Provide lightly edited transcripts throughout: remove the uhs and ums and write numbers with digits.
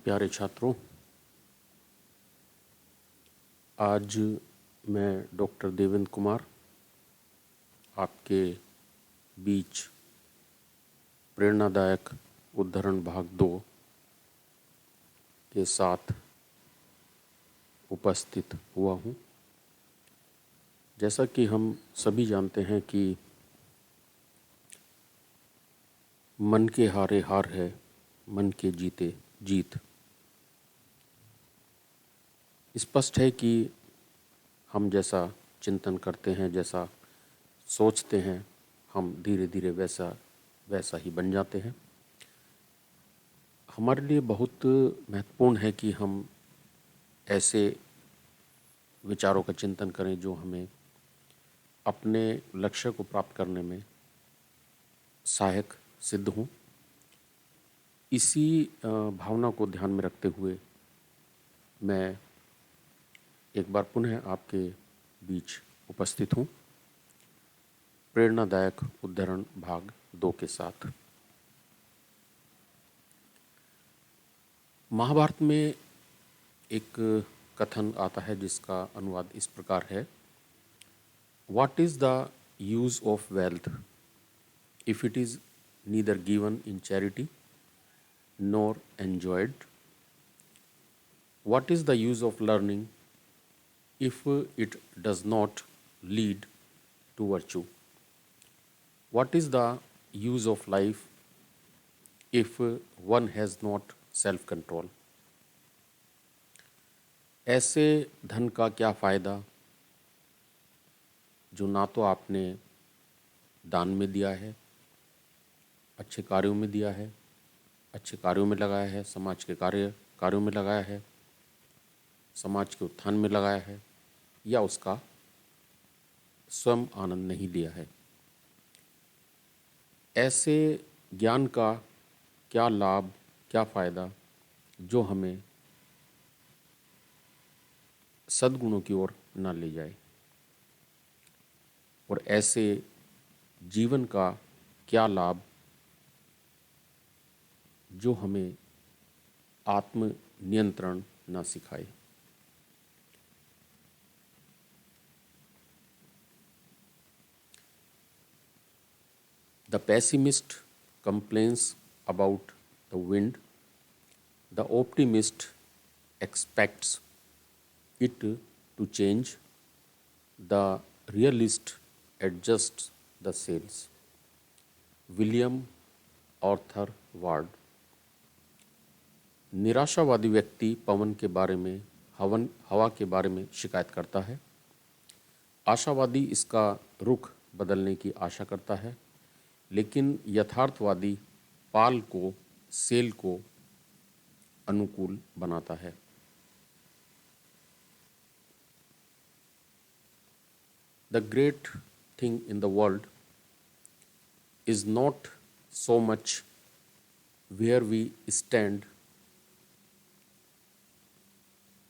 प्यारे छात्रों, आज मैं डॉक्टर देवेंद्र कुमार आपके बीच प्रेरणादायक उद्धरण भाग 2 के साथ उपस्थित हुआ हूँ। जैसा कि हम सभी जानते हैं कि मन के हारे हार है, मन के जीते जीत। स्पष्ट है कि हम जैसा चिंतन करते हैं, जैसा सोचते हैं, हम धीरे धीरे वैसा ही बन जाते हैं। हमारे लिए बहुत महत्वपूर्ण है कि हम ऐसे विचारों का चिंतन करें जो हमें अपने लक्ष्य को प्राप्त करने में सहायक सिद्ध हों। इसी भावना को ध्यान में रखते हुए मैं एक बार पुनः आपके बीच उपस्थित हूँ प्रेरणादायक उद्धरण भाग 2 के साथ। महाभारत में एक कथन आता है जिसका अनुवाद इस प्रकार है: What is the use of wealth if it is neither given in charity nor enjoyed? What is the use of learning if it does not lead to virtue? What is the use of life if one has not self-control? ऐसे धन का क्या फ़ायदा जो ना तो आपने दान में दिया है, अच्छे कार्यों में दिया है, अच्छे कार्यों में लगाया है, समाज के कार्यों में लगाया है, समाज के उत्थान में लगाया है, या उसका स्वयं आनंद नहीं लिया है। ऐसे ज्ञान का क्या लाभ, क्या फ़ायदा जो हमें सद्गुणों की ओर न ले जाए, और ऐसे जीवन का क्या लाभ जो हमें आत्म नियंत्रण न सिखाए। The pessimist complains about the wind, the optimist expects it to change, the realist adjusts the sails. William Arthur ward. निराशावादी व्यक्ति पवन के बारे में, हवा के बारे में शिकायत करता है। आशावादी इसका रुख बदलने की आशा करता है, लेकिन यथार्थवादी पाल को, सेल को अनुकूल बनाता है। The great thing in the world is not so much where we stand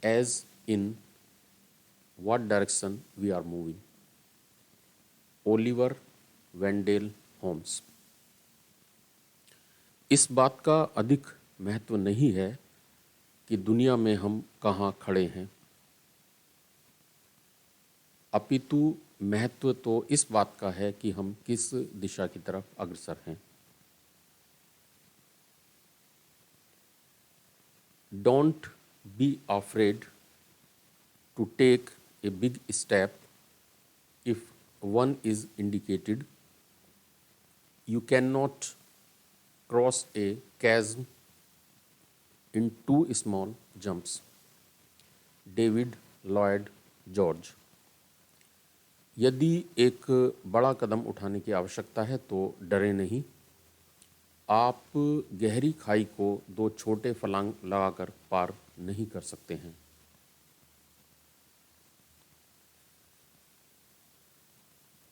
as in what direction we are moving. Oliver Wendell Holmes. इस बात का अधिक महत्व नहीं है कि दुनिया में हम कहाँ खड़े हैं, अपितु महत्व तो इस बात का है कि हम किस दिशा की तरफ अग्रसर हैं। Don't be afraid to take a big step if one is indicated. You cannot cross a chasm in 2 small jumps. David Lloyd George. यदि एक बड़ा कदम उठाने की आवश्यकता है तो डरे नहीं। आप गहरी खाई को 2 छोटे फलांग लगाकर पार नहीं कर सकते हैं।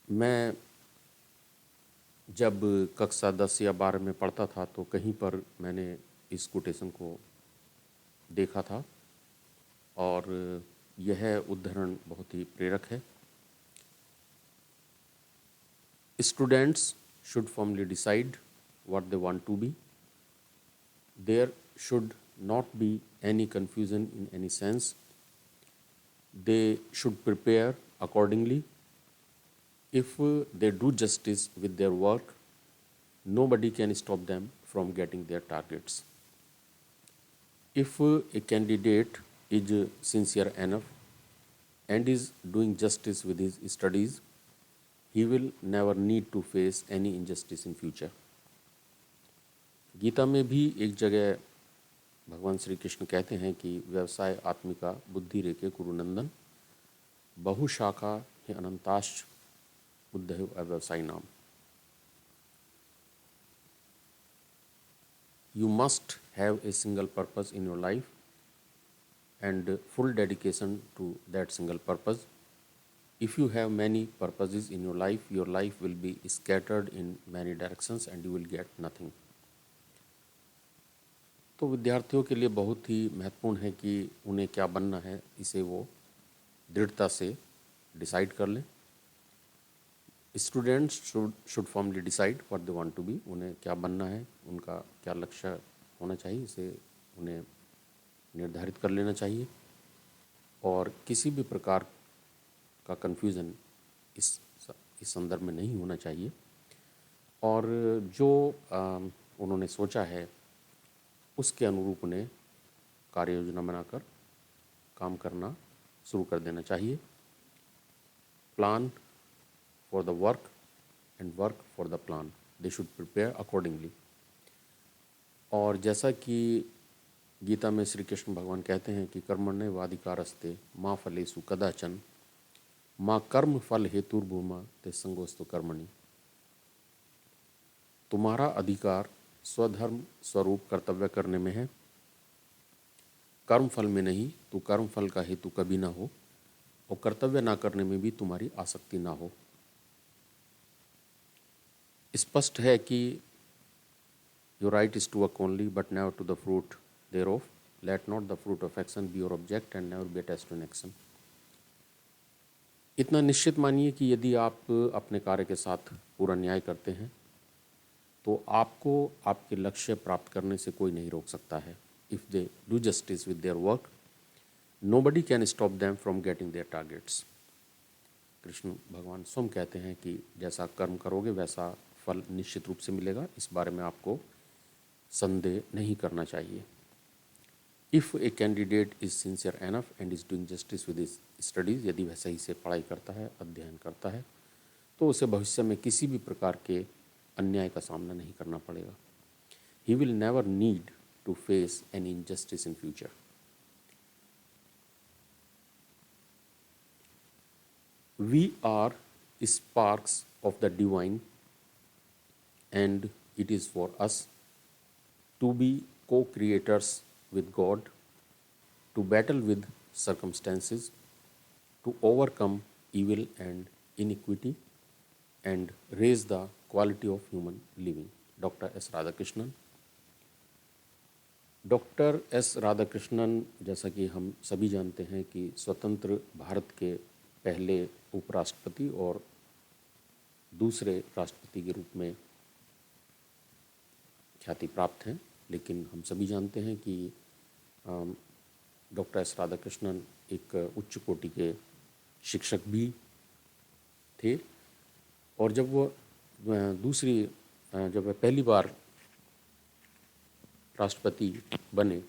मैं जब कक्षा 10 या 12 में पढ़ता था तो कहीं पर मैंने इस कोटेशन को देखा था और यह उद्धरण बहुत ही प्रेरक है। Students should firmly decide what they want to be. There should not be any confusion in any sense. They should prepare accordingly. If they do justice with their work, nobody can stop them from getting their targets. If a candidate is sincere enough and is doing justice with his studies, he will never need to face any injustice in future. Gita में भी एक जगह भगवान श्री कृष्ण कहते हैं कि व्यवसाय आत्मिका बुद्धि रेखे कुरुनंदन बहुशाखा ही अनंताश्च बुद्धयो अव्यवसायी नाम. You must have a single purpose in your life and full dedication to that single purpose. If you have many purposes in your life will be scattered in many directions and you will get nothing. तो विद्यार्थियों के लिए बहुत ही महत्वपूर्ण है कि उन्हें क्या बनना है, इसे वो दृढ़ता से डिसाइड कर लें. Students should formally decide what they want to be. उन्हें क्या बनना है, उनका क्या लक्ष्य होना चाहिए, इसे उन्हें निर्धारित कर लेना चाहिए. और किसी भी प्रकार का कन्फ्यूज़न इस संदर्भ में नहीं होना चाहिए. और जो उन्होंने सोचा है उसके अनुरूप उन्हें कार्य योजना बनाकर काम करना शुरू कर देना चाहिए. Plan for the work and work for the plan. They should prepare accordingly. और जैसा कि गीता में श्री कृष्ण भगवान कहते हैं कि कर्मण्येवाधिकारस्ते माँ फलेषु कदाचन माँ कर्म फल हेतुर्भूमा ते संगोस्तु कर्मणि. तुम्हारा अधिकार स्वधर्म स्वरूप कर्तव्य करने में है, कर्म फल में नहीं. तो कर्म फल का हेतु कभी ना हो और कर्तव्य ना करने में भी तुम्हारी आसक्ति ना हो. स्पष्ट है कि your right is to work only but never to the fruit thereof. Let not the fruit of action be your object and never be attached to an action. इतना निश्चित मानिए कि यदि आप अपने कार्य के साथ पूरा न्याय करते हैं तो आपको आपके लक्ष्य प्राप्त करने से कोई नहीं रोक सकता है. If they do justice with their work, nobody can stop them from getting their targets. Krishna भगवान स्वयं कहते हैं कि जैसा कर्म करोगे वैसा फल निश्चित रूप से मिलेगा. इस बारे में आपको संदेह नहीं करना चाहिए. If a candidate is sincere enough and is doing justice with his studies, यदि वह सही से पढ़ाई करता है, अध्ययन करता है, तो उसे भविष्य में किसी भी प्रकार के अन्याय का सामना नहीं करना पड़ेगा. He will never need to face any injustice in future. We are sparks of the divine and it is for us to be co-creators with God, to battle with circumstances, to overcome evil and iniquity and raise the quality of human living. Doctor S Radhakrishnan. Doctor S Radhakrishnan, जैसा कि हम सभी जानते हैं कि स्वतंत्र भारत के पहले उपराष्ट्रपति और दूसरे राष्ट्रपति के रूप में ख्याति प्राप्त हैं. लेकिन हम सभी जानते हैं कि डॉक्टर एस राधाकृष्णन एक उच्च कोटि के शिक्षक भी थे. और जब वह पहली बार राष्ट्रपति बने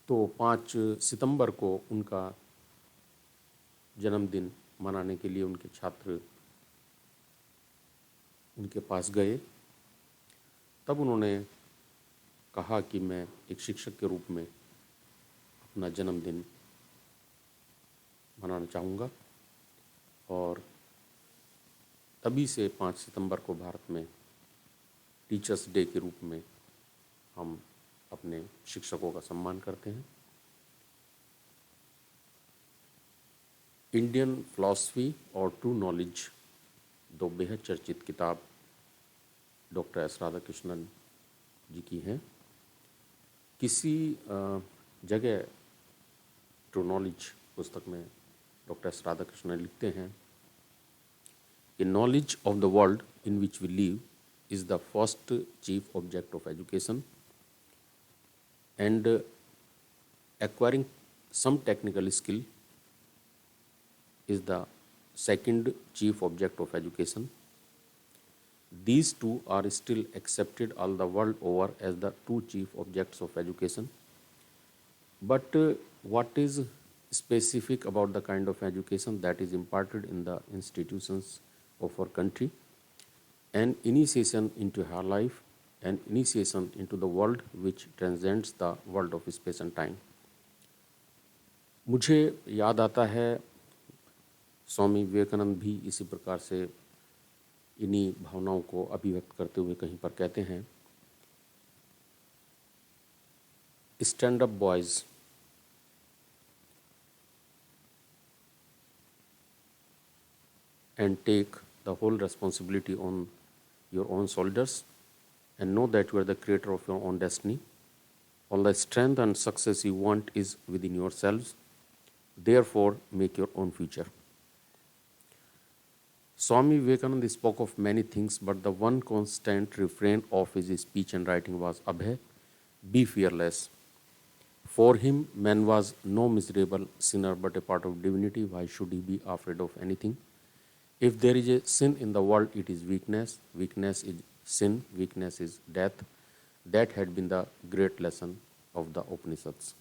तो 5 सितंबर को उनका जन्मदिन मनाने के लिए उनके छात्र उनके पास गए. तब उन्होंने कहा कि मैं एक शिक्षक के रूप में अपना जन्मदिन मनाना चाहूँगा. और तभी से 5 सितंबर को भारत में टीचर्स डे के रूप में हम अपने शिक्षकों का सम्मान करते हैं. इंडियन फिलॉसफी और ट्रू नॉलेज, 2 बेहद चर्चित किताब डॉक्टर एस राधाकृष्णन जी की हैं. किसी जगह ट्रू नॉलेज पुस्तक में डॉक्टर एस राधाकृष्णन लिखते हैं कि knowledge of the world in which we live is the first chief object of education. and acquiring some technical skill is the second chief object of education. These two are still accepted all the world over as the two chief objects of education. But what is specific about the kind of education that is imparted in the institutions of our country? An initiation into her life, an initiation into the world which transcends the world of space and time. मुझे याद आता है स्वामी विवेकानंद भी इसी प्रकार से इन्हीं भावनाओं को अभिव्यक्त करते हुए कहीं पर कहते हैं, stand up boys, and take the whole responsibility on your own shoulders and know that you are the creator of your own destiny. All the strength and success you want is within yourselves. Therefore, make your own future. Swami Vivekananda spoke of many things, but the one constant refrain of his speech and writing was Abhay, be fearless. For him, man was no miserable sinner but a part of divinity. Why should he be afraid of anything? If there is a sin in the world, it is weakness. Weakness is sin. Weakness is death. That had been the great lesson of the Upanishads.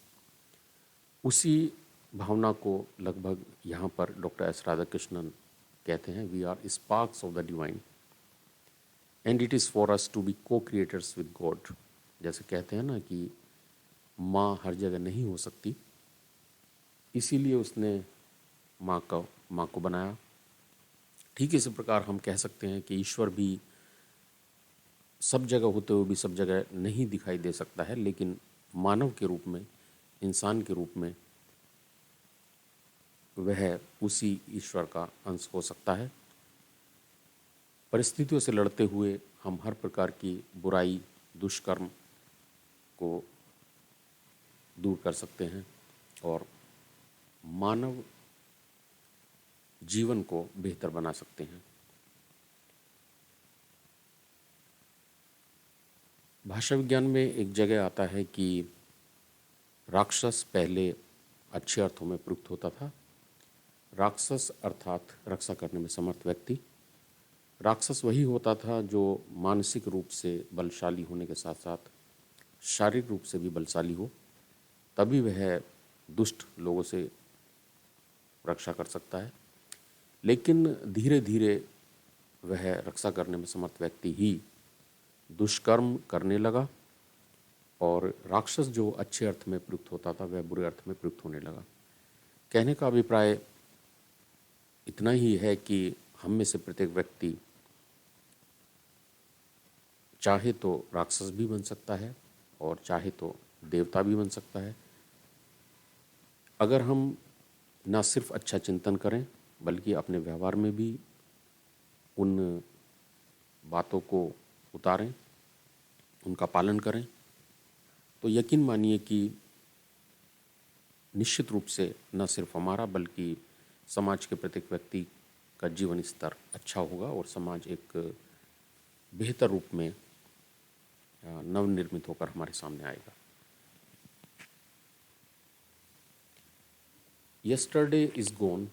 उसी भावना को लगभग यहाँ पर doctor S Radhakrishnan कहते हैं, we are sparks of the divine and it is for us to be co-creators with God. जैसे कहते हैं ना कि माँ हर जगह नहीं हो सकती, इसीलिए उसने माँ को बनाया. ठीक इसी प्रकार हम कह सकते हैं कि ईश्वर भी सब जगह होते हुए भी सब जगह नहीं दिखाई दे सकता है, लेकिन मानव के रूप में, इंसान के रूप में वह उसी ईश्वर का अंश हो सकता है. परिस्थितियों से लड़ते हुए हम हर प्रकार की बुराई, दुष्कर्म को दूर कर सकते हैं और मानव जीवन को बेहतर बना सकते हैं. भाषा विज्ञान में एक जगह आता है कि राक्षस पहले अच्छे अर्थों में प्रयुक्त होता था. राक्षस अर्थात रक्षा करने में समर्थ व्यक्ति. राक्षस वही होता था जो मानसिक रूप से बलशाली होने के साथ साथ शारीरिक रूप से भी बलशाली हो, तभी वह दुष्ट लोगों से रक्षा कर सकता है. लेकिन धीरे धीरे वह रक्षा करने में समर्थ व्यक्ति ही दुष्कर्म करने लगा और राक्षस जो अच्छे अर्थ में प्रयुक्त होता था वह बुरे अर्थ में प्रयुक्त होने लगा. कहने का अभिप्राय इतना ही है कि हम में से प्रत्येक व्यक्ति चाहे तो राक्षस भी बन सकता है और चाहे तो देवता भी बन सकता है, अगर हम ना सिर्फ अच्छा चिंतन करें बल्कि अपने व्यवहार में भी उन बातों को उतारें, उनका पालन करें, तो यकीन मानिए कि निश्चित रूप से न सिर्फ हमारा बल्कि समाज के प्रत्येक व्यक्ति का जीवन स्तर अच्छा होगा और समाज एक बेहतर रूप में नवनिर्मित होकर हमारे सामने आएगा. Yesterday is gone,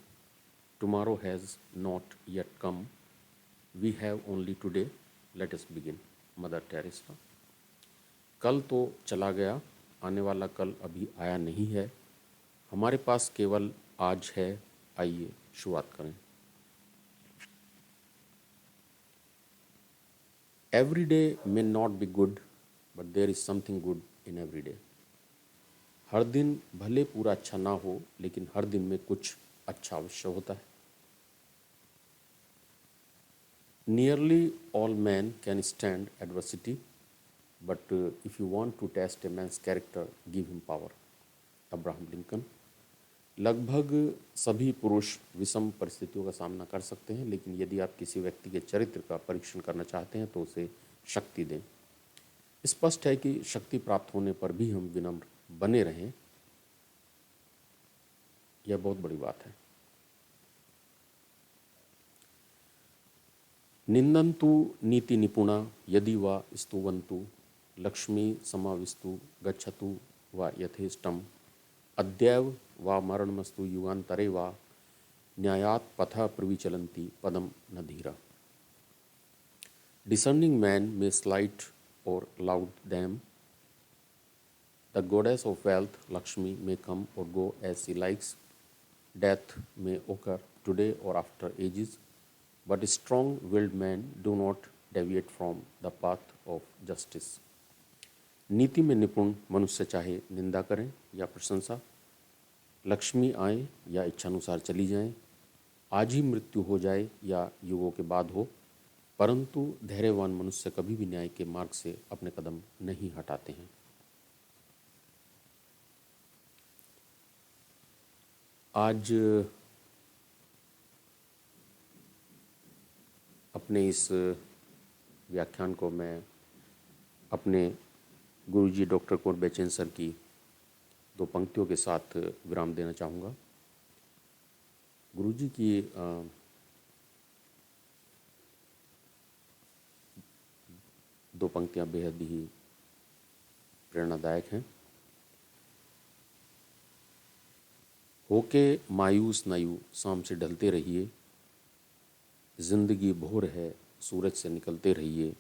tomorrow has not yet come. We have only today. Let us begin. Mother Teresa. कल तो चला गया, आने वाला कल अभी आया नहीं है. हमारे पास केवल आज है, आइए शुरुआत करें. Every day may not be good, but there is something good in every day. हर दिन भले पूरा अच्छा ना हो, लेकिन हर दिन में कुछ अच्छा अवश्य होता है. Nearly all men can stand adversity, but if you want to test a man's character, give him power. Abraham Lincoln. लगभग सभी पुरुष विषम परिस्थितियों का सामना कर सकते हैं, लेकिन यदि आप किसी व्यक्ति के चरित्र का परीक्षण करना चाहते हैं तो उसे शक्ति दें. स्पष्ट है कि शक्ति प्राप्त होने पर भी हम विनम्र बने रहें, यह बहुत बड़ी बात है. निंदन्तु नीति निपुणा यदि वा स्तुवन्तु लक्ष्मी समाविस्तु गच्छतु व यथेष्टम अद्यैव वा मरणमस्तु युगान्तरे वा न्यायात् पथा प्रविचलन्ति पदम न धीरा. Discerning man may slight or laud them. The goddess of wealth, Lakshmi, may come or go as she likes. Death may occur today or after ages, but strong-willed men do not deviate from the path of justice. नीति में निपुण मनुष्य चाहे निंदा करें या प्रशंसा, लक्ष्मी आए या इच्छानुसार चली जाएं, आज ही मृत्यु हो जाए या युगों के बाद हो, परंतु धैर्यवान मनुष्य कभी भी न्याय के मार्ग से अपने कदम नहीं हटाते हैं. आज अपने इस व्याख्यान को मैं अपने गुरुजी डॉक्टर कुंवर बेचैन सर की दो पंक्तियों के साथ विराम देना चाहूँगा. गुरुजी की दो पंक्तियाँ बेहद ही प्रेरणादायक हैं. होके मायूस नायु शाम से ढलते रहिए, जिंदगी भोर है सूरज से निकलते रहिए,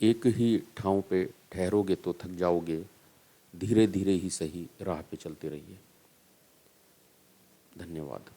एक ही ठाव पे ठहरोगे तो थक जाओगे, धीरे धीरे ही सही राह पे चलते रहिए. धन्यवाद.